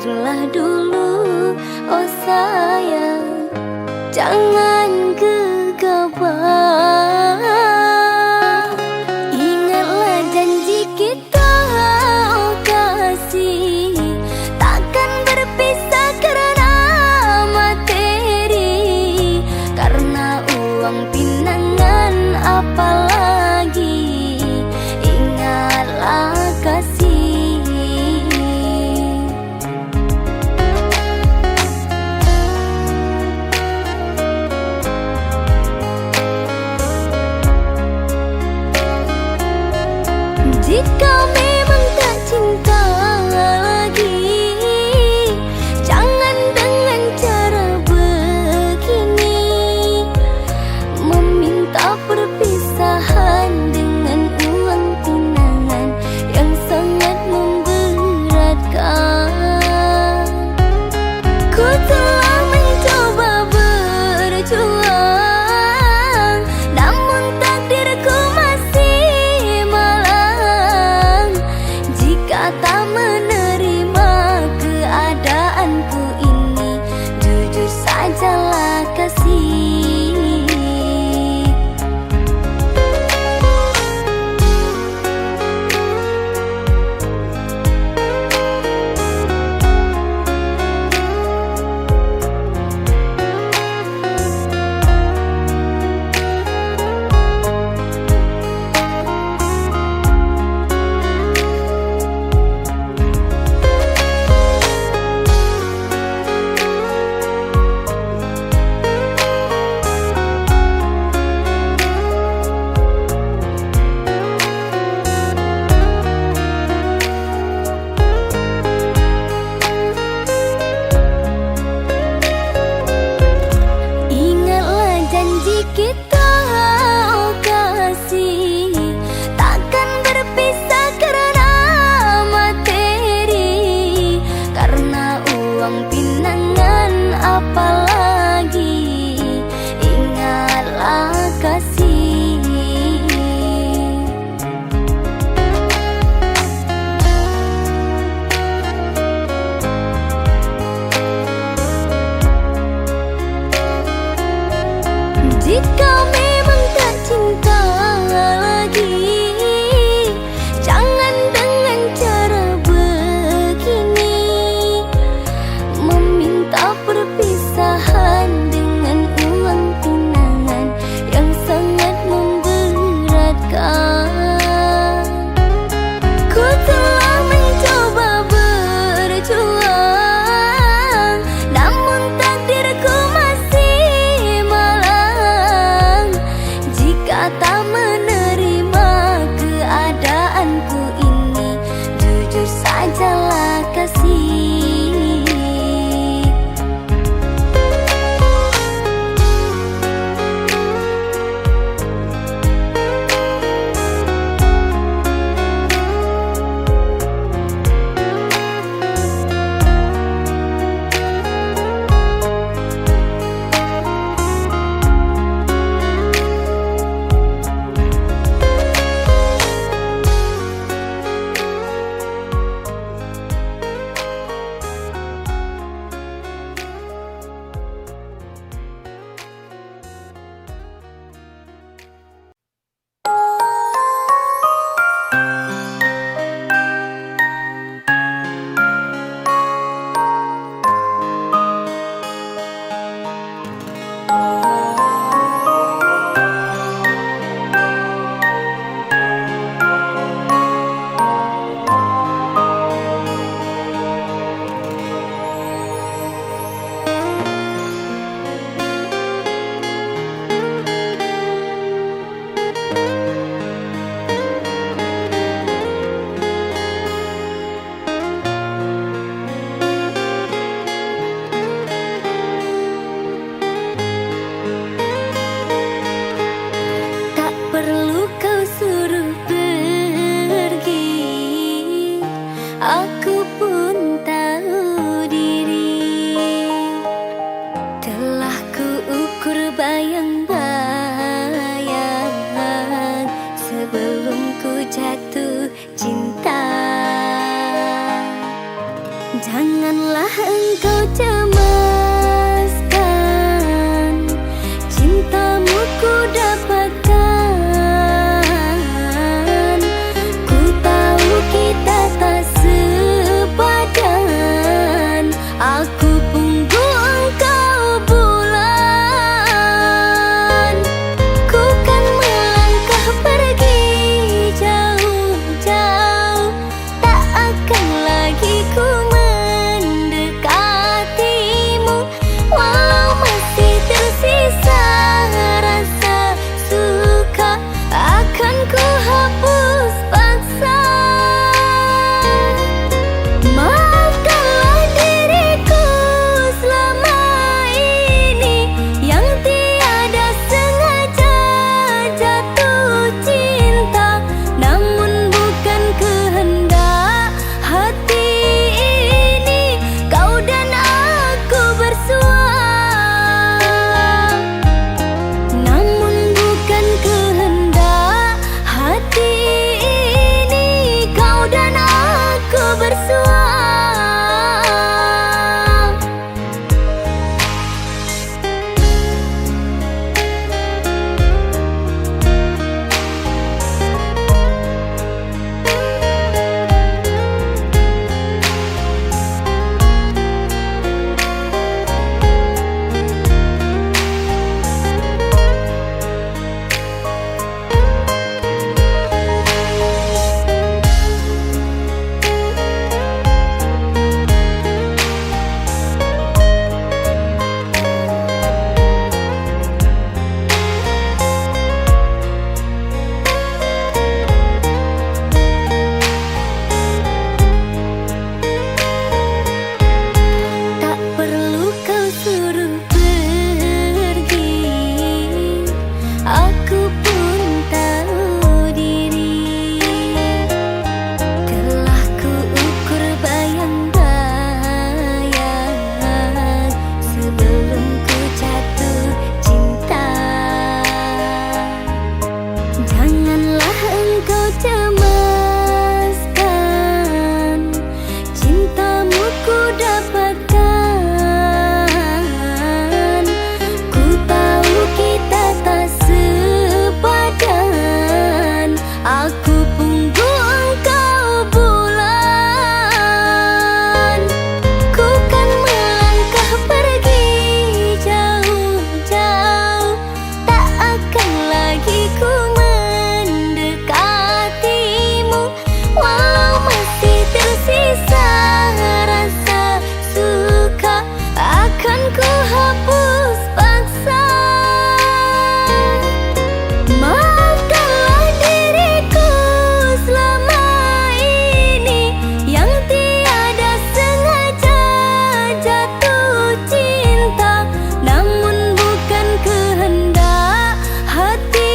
Pikirlah dulu, oh sayang, jangan gegabah. Ingatlah janji kita, oh kasih, takkan berpisah karena materi, karena uang pinangan apalagi. Ingatlah kasih. aku pun tahu diri. Telah ku ukur bayang-bayang sebelum ku jatuh cinta. Janganlah engkau cemaskan, cintamu ku dapatkan. Ku tahu kita tak sepadan, aku punggung kau bulan. Ku kan melangkah pergi jauh-jauh, tak akan lagi ku mendekatimu. Walau masih tersisa rasa suka, akan ku hapus paksa. Maafkanlah diriku selama ini yang tiada sengaja jatuh cinta, namun bukan kehendak hati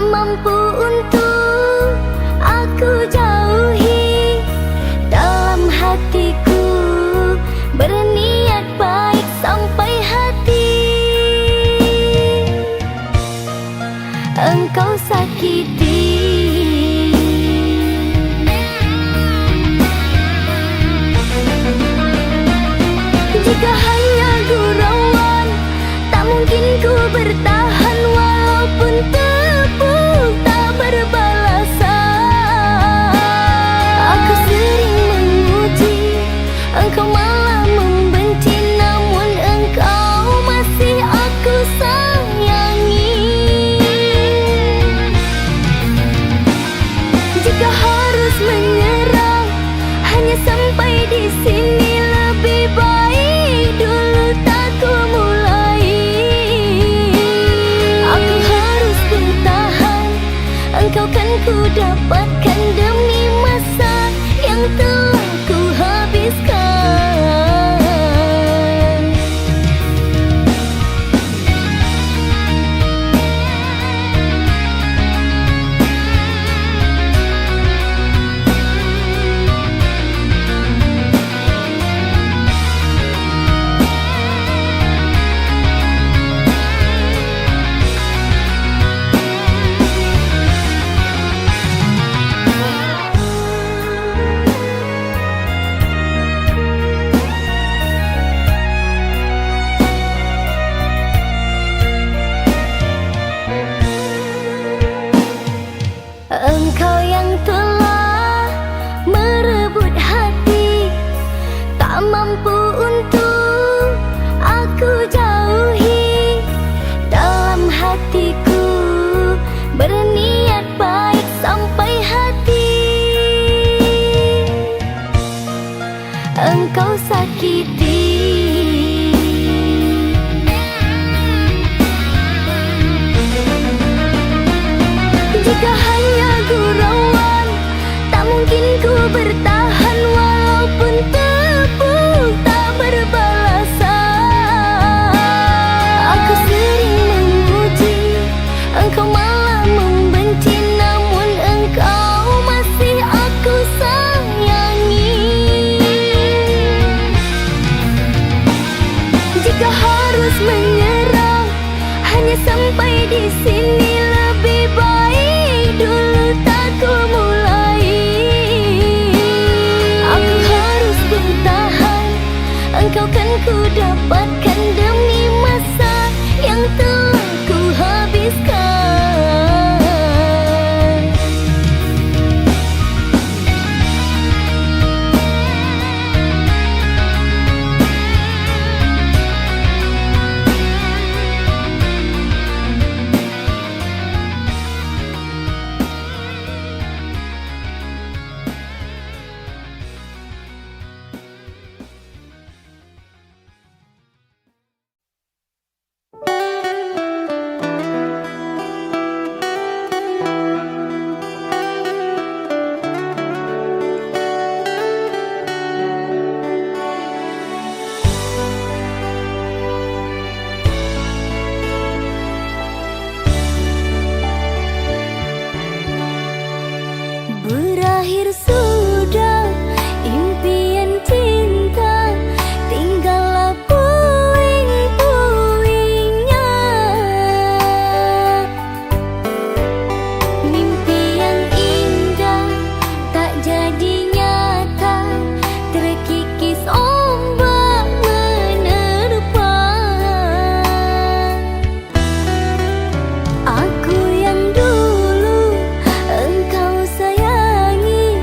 tak mampu untuk aku jauhi. Dalam hatiku berniat baik sampai hati engkau sakiti. Jika hanya gurauan, tak mungkin ku bertahan. Walaupun tepuk tak berbalasan, aku sering memuji, engkau malah membenci. Namun engkau masih aku sayangi. Jika harus menyerah, hanya sampai di sini. Lebih baik dulu tak ku mulai. Aku harus bertahan, engkau kan ku dapatkan demi masa yang telah ku habiskan. Engkau yang telah merebut hati, tak mampu untuk aku jauhi. Dalam hatiku berniat baik sampai hati engkau sakiti. Jika hanya gurauan, tak mungkin ku bertahan. Walaupun tepuk tak berbalasan, aku sering memuji, engkau malah membenci. Namun engkau masih aku sayangi. Jika harus menyerah, hanya sampai di sini. Lebih baik dulu tak ku mulai. Aku harus bertahan, engkau kan ku dapatkan demi masa yang telah ku habiskan. Berakhir sudah impian cinta, tinggallah puing-puingnya. Mimpi yang indah tak jadi nyata, terkikis ombak menerpa. Aku yang dulu engkau sayangi,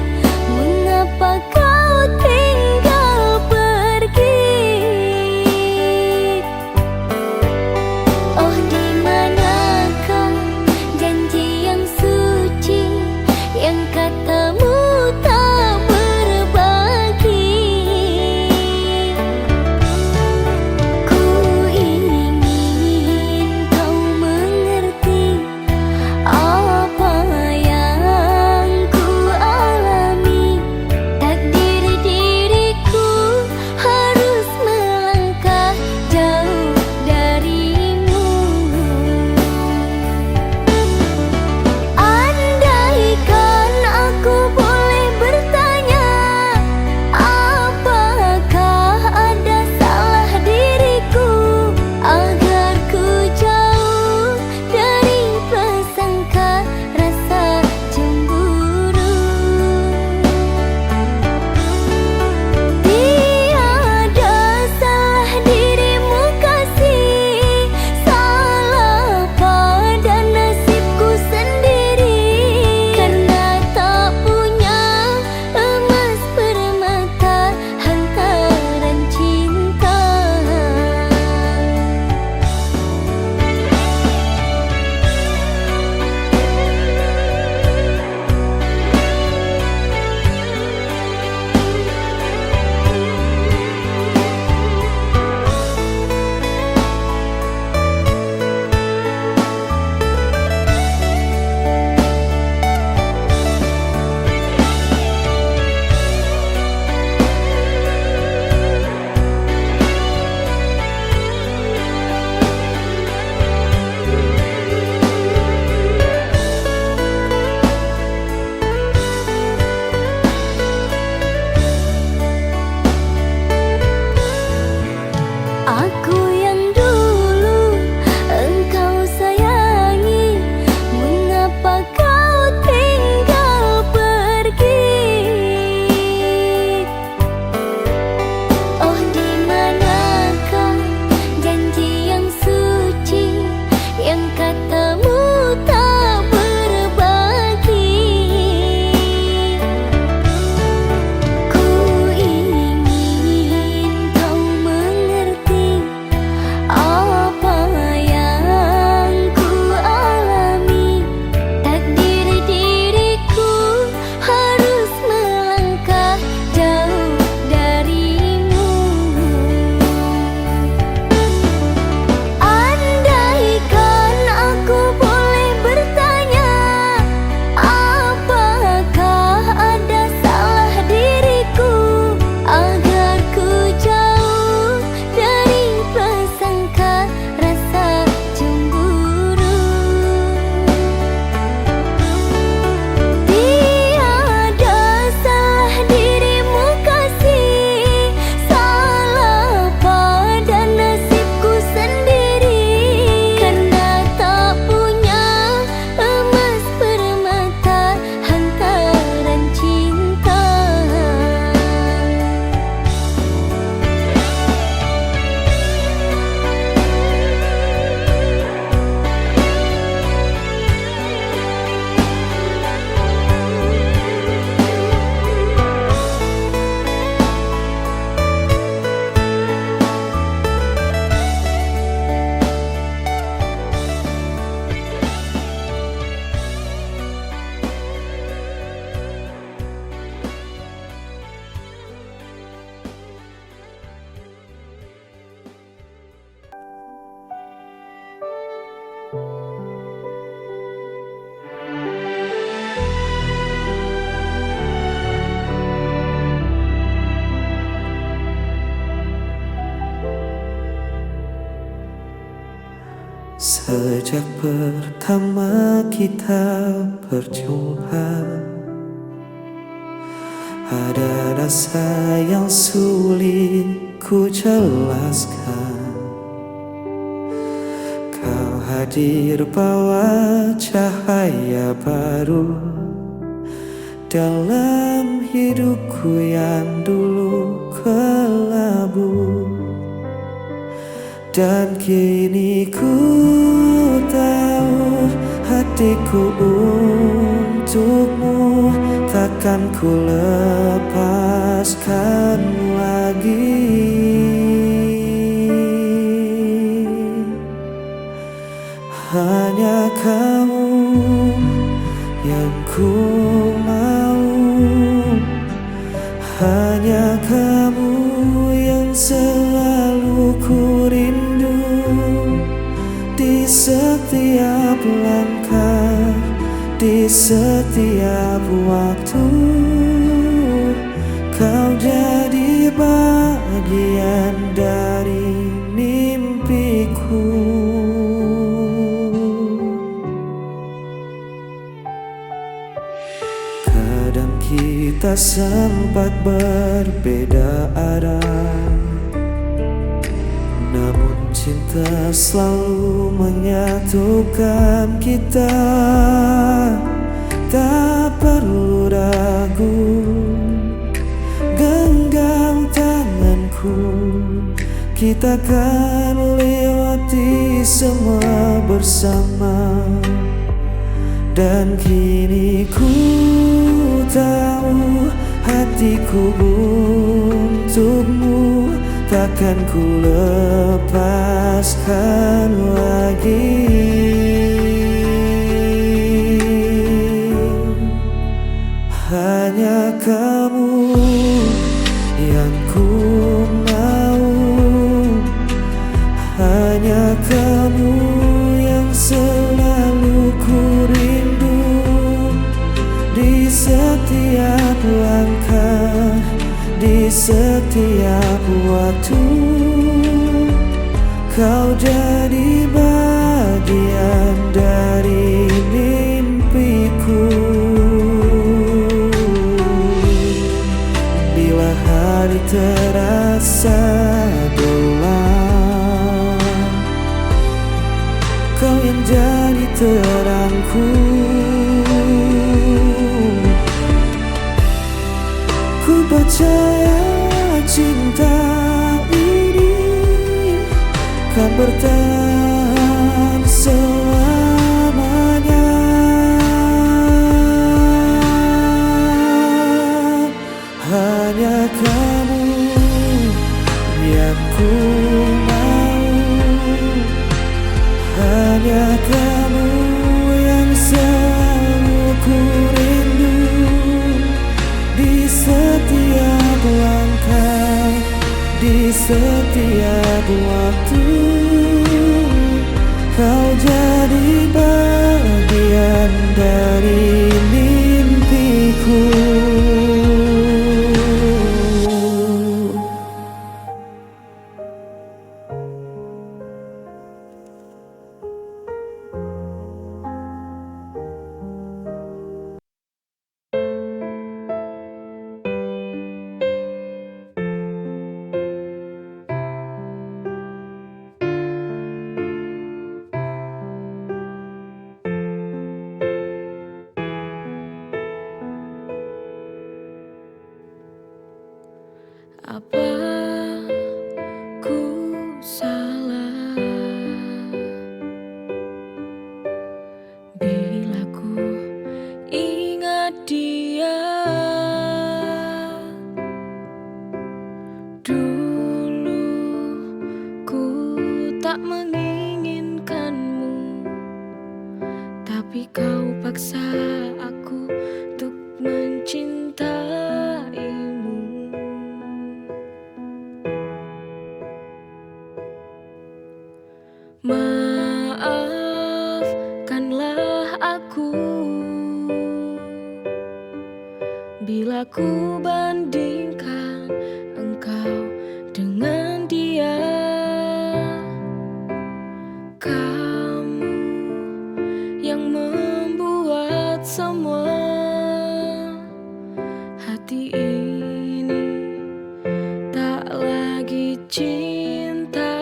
Sejak pertama kita berjumpa, ada rasa yang sulit ku jelaskan. Kau hadir bawa cahaya baru dalam hidupku yang dulu kelabu. Dan kini ku tahu hatiku untukmu takkan ku lepaskan lagi. Hanya kamu yang ku mau, hanya kamu yang selalu ku rindu. Di setiap langkah, di setiap waktu, kau jadi bagian dari mimpiku. Kadang kita sempat berbeda arah, namun cinta selalu menyatukan kita. Tak perlu ragu, genggam tanganku, kita akan lewati semua bersama. Dan kini ku tahu hatiku untukmu takkan ku lepaskan lagi. Hanya kamu yang ku mau, hanya kamu yang selalu ku rindu. Di setiap langkah, di setiap waktu, kau jadi bagian dari mimpiku. Bila hari terasa gelap, kau yang jadi terangku. Ku percaya cinta ini kan bertahan selamanya. Hanya kamu yang ku mau, hanya kamu yang selalu ku rindu. Di setiap langkah, di setiap waktu, kau jadi bagian dari mimpiku. Apa ku salah bila ku ingat dia? Dulu ku tak menginginkanmu, tapi kau paksa aku untuk mencintaimu. Maafkanlah aku bila ku bandingkan engkau dengan dia. Kamu semua. Hati ini tak lagi cinta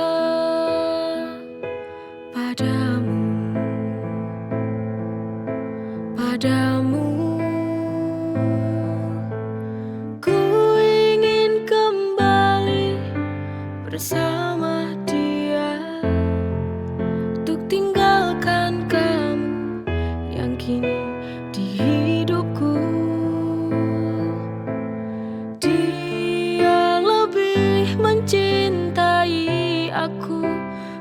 padamu, padamu. Ku ingin kembali bersama dia, untuk tinggalkan kamu yang kini di hidupku. Dia lebih mencintai aku,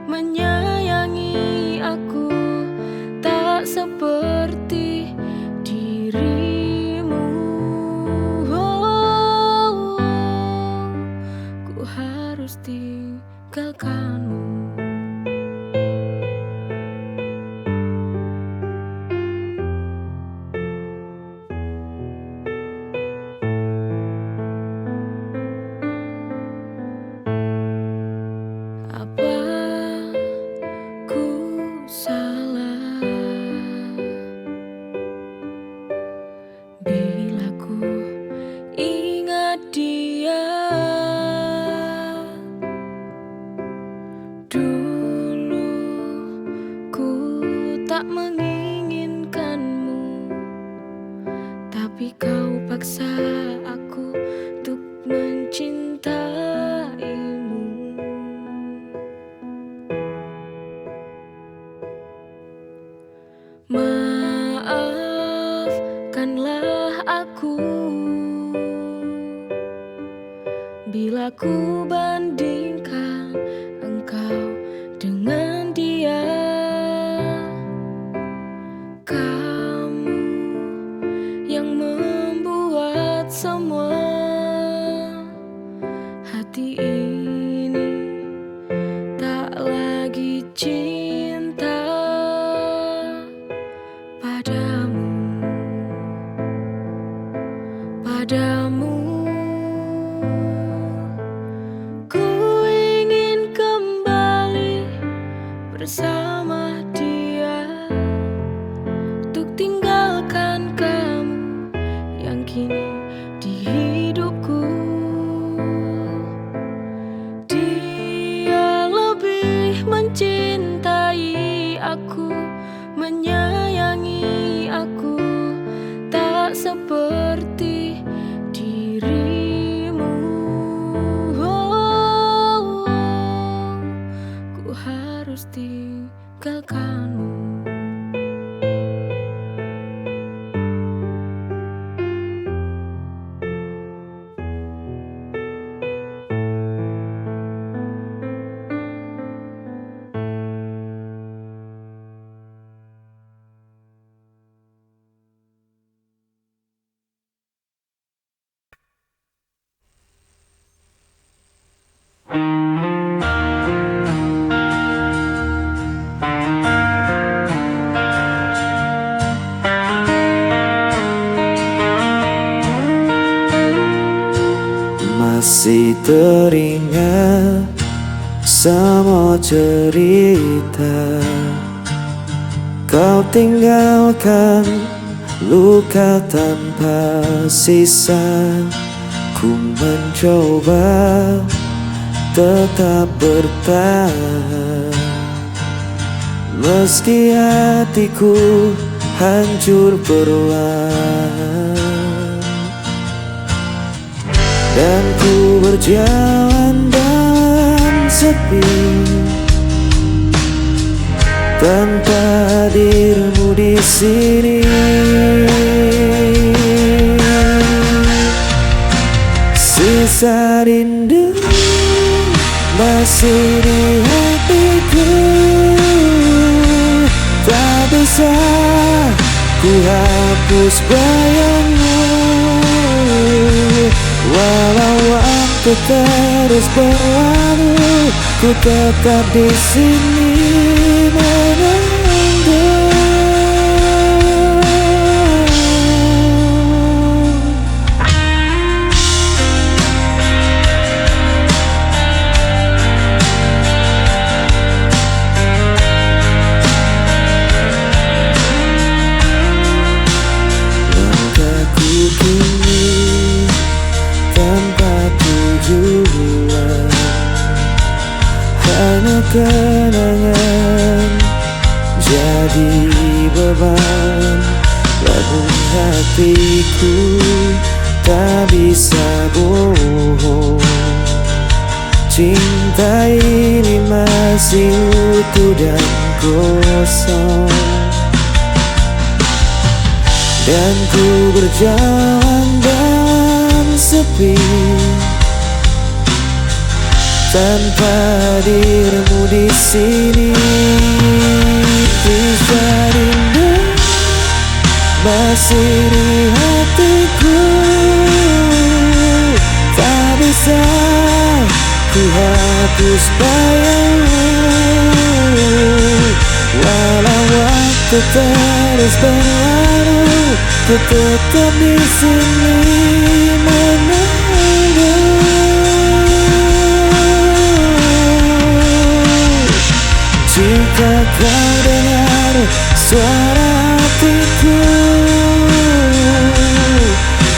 menyayangi aku, tak seperti dirimu. Ku harus tinggalkanmu. Apa ku salah bila ku ingat dia? Dulu ku tak menginginkanmu, tapi kau paksa aku untuk mencintaimu. Maafkanlah aku bila ku bandingkan engkau dengan dia. Kamu yang membuat semua hati ini tak lagi cinta padamu, padamu. Ku ingin kembali bersama dia, untuk tinggalkan kamu yang kini di hidupku. Dia lebih mencintai aku, menyayangi aku, tak seperti dirimu. Ku harus tinggalkanmu. Masih teringat semua cerita, kau tinggalkan luka tanpa sisa. Ku mencoba tetap bertahan, meski hatiku hancur perlahan. Dan ku berjalan dalam sepi, tanpa hadirmu di sini. Sisa rindu masih di hatiku, tak bisa ku hapus bayangmu. Walau waktu terus berlalu, ku tetap di sini menunggu. kenangan jadi beban, namun hatiku tak bisa bohong. Cinta ini masih utuh dan kosong, dan ku berjalan dalam sepi tanpa dirimu di sini. Rasa rindu masih di hatiku, tak bisa ku hapus bayangmu. Walau waktu terus berlalu, ku tetap di sini menunggu. Jika kau dengar suara hatiku,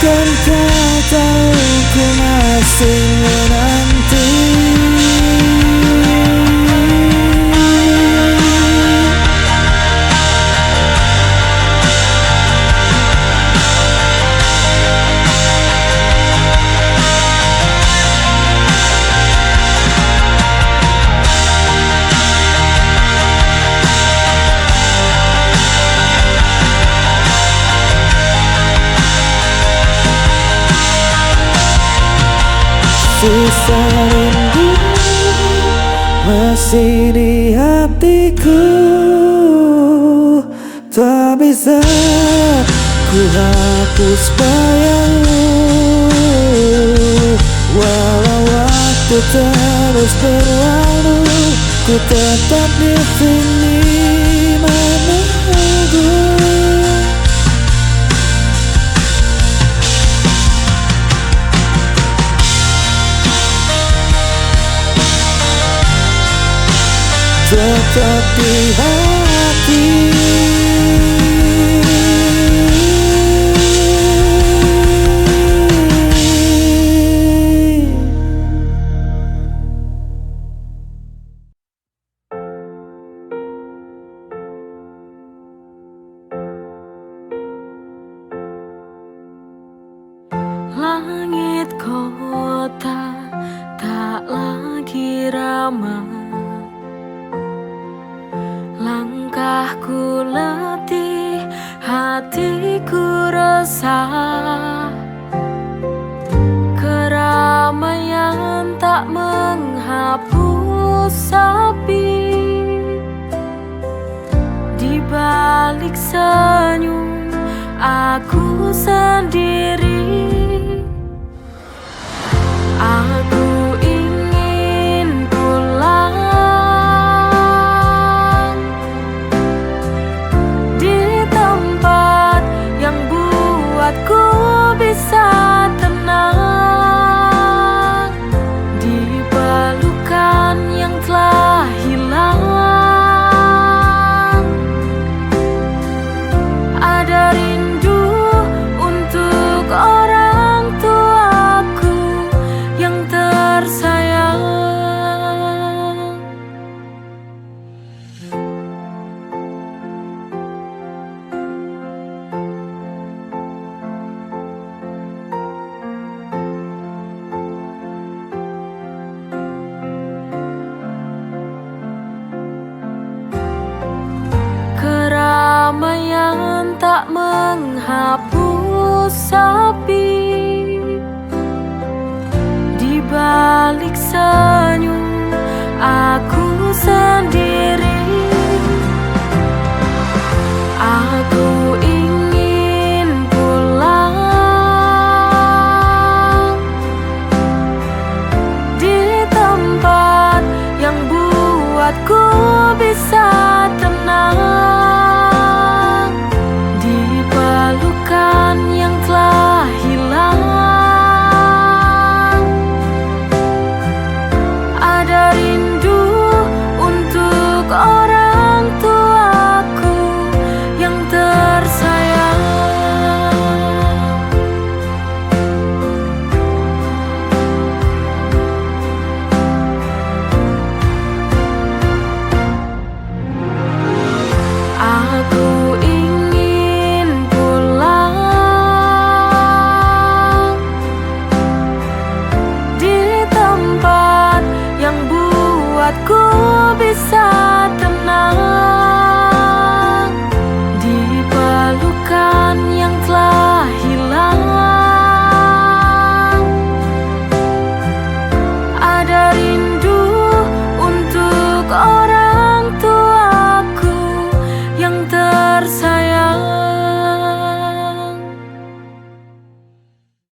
kan kau tahu ku masih menanti. Sisa rindu masih di hatiku, tak bisa ku hapus bayangmu. Walau waktu terus berlalu, ku tetap di sini menunggu. Tetap di hati. Langit kota tak lagi ramai, langkahku letih, hatiku resah. Keramaian tak menghapus sepi, di balik senyum aku sendiri. Aku ingin pulang di tempat yang buatku bisa tenang, di pelukan yang telah hilang. Ada rindu untuk orang tuaku yang tersayang. Keramaian tak menghapus sepi, di balik senyum aku sendiri.